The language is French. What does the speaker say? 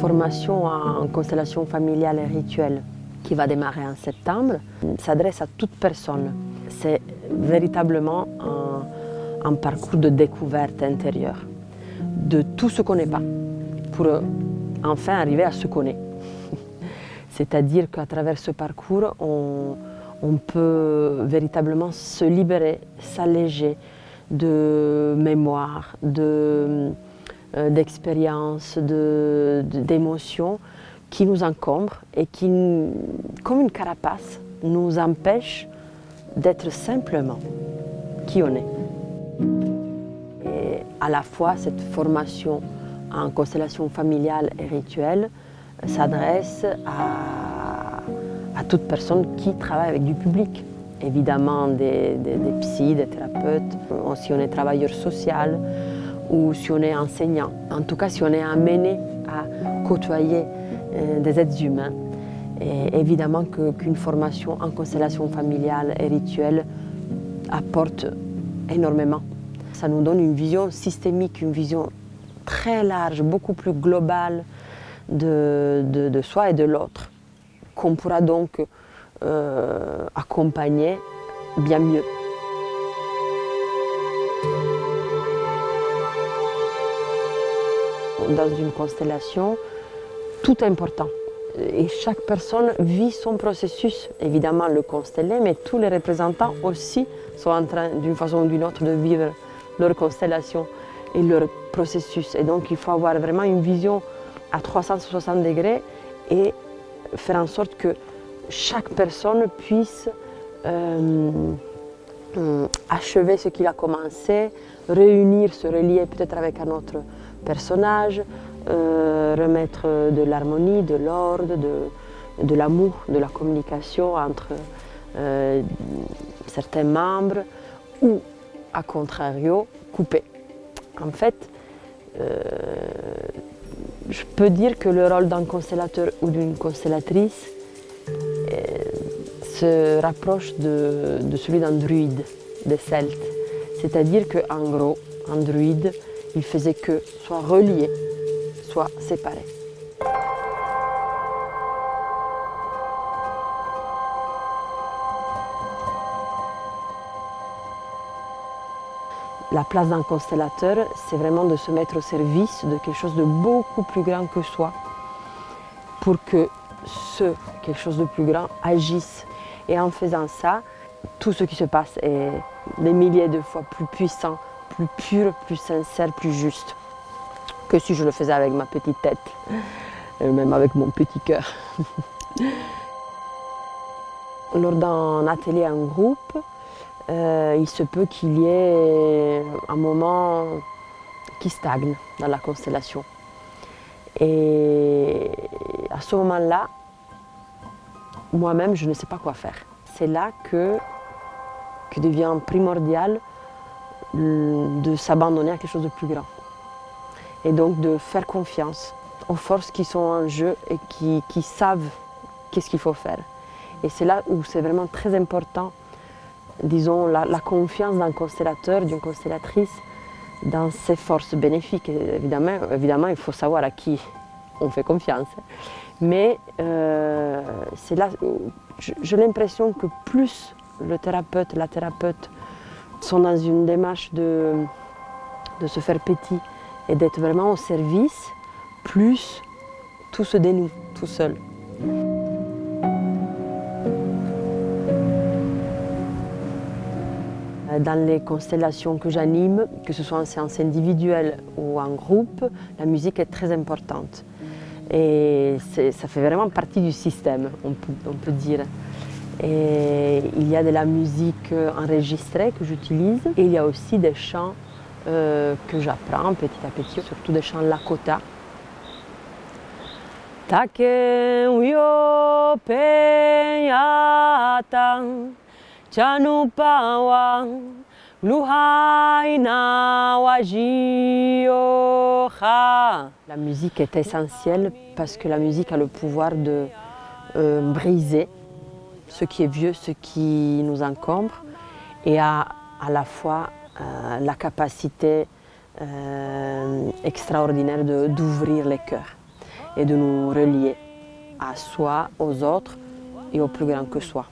formation en constellation familiale et rituelle qui va démarrer en septembre s'adresse à toute personne. C'est véritablement un parcours de découverte intérieure de tout ce qu'on n'est pas pour enfin arriver à ce qu'on est. C'est-à-dire qu'à travers ce parcours, on peut véritablement se libérer, s'alléger de mémoire, d'expériences, d'émotions qui nous encombrent et qui, comme une carapace, nous empêchent d'être simplement qui on est. Et à la fois, cette formation en constellation familiale et rituelle s'adresse à toute personne qui travaille avec du public. Évidemment, des psys, des thérapeutes, si on est travailleur social ou si on est enseignant. En tout cas, si on est amené à côtoyer des êtres humains. Et évidemment qu'une formation en constellation familiale et rituelle apporte énormément. Ça nous donne une vision systémique, une vision très large, beaucoup plus globale de soi et de l'autre, qu'on pourra donc accompagner bien mieux. Dans une constellation, tout est important. Et chaque personne vit son processus. Évidemment, le constellé, mais tous les représentants aussi sont en train, d'une façon ou d'une autre, de vivre leur constellation et leur processus. Et donc, il faut avoir vraiment une vision à 360 degrés et faire en sorte que chaque personne puisse achever ce qu'il a commencé, réunir, se relier peut-être avec un autre personnage, remettre de l'harmonie, de l'ordre, de l'amour, de la communication entre certains membres ou, à contrario, couper. En fait, je peux dire que le rôle d'un constellateur ou d'une constellatrice se rapproche de celui d'un druide, des Celtes. C'est-à-dire qu'en gros, un druide, il faisait que soit relié, soit séparé. La place d'un constellateur, c'est vraiment de se mettre au service de quelque chose de beaucoup plus grand que soi pour que quelque chose de plus grand agisse. Et en faisant ça, tout ce qui se passe est des milliers de fois plus puissant, plus pur, plus sincère, plus juste que si je le faisais avec ma petite tête, même avec mon petit cœur. Lors d'un atelier en groupe, il se peut qu'il y ait un moment qui stagne dans la constellation. Et à ce moment-là, moi-même, je ne sais pas quoi faire. C'est là que devient primordial de s'abandonner à quelque chose de plus grand. Et donc de faire confiance aux forces qui sont en jeu et qui savent qu'est-ce qu'il faut faire. Et c'est là où c'est vraiment très important, disons, la confiance d'un constellateur, d'une constellatrice, dans ses forces bénéfiques. Évidemment, il faut savoir à qui on fait confiance. Mais c'est là où j'ai l'impression que plus le thérapeute, la thérapeute sont dans une démarche de se faire petit et d'être vraiment au service, plus tout se dénoue tout seul. Dans les constellations que j'anime, que ce soit en séance individuelle ou en groupe, la musique est très importante. Et ça fait vraiment partie du système, on peut dire. Et il y a de la musique enregistrée que j'utilise et il y a aussi des chants que j'apprends petit à petit, surtout des chants Lakota. Take uyo penyatan chanupawa luhaina wajioha. La musique est essentielle parce que la musique a le pouvoir de briser ce qui est vieux, ce qui nous encombre, et a à la fois la capacité extraordinaire d'ouvrir les cœurs. et de nous relier à soi, aux autres et au plus grand que soi.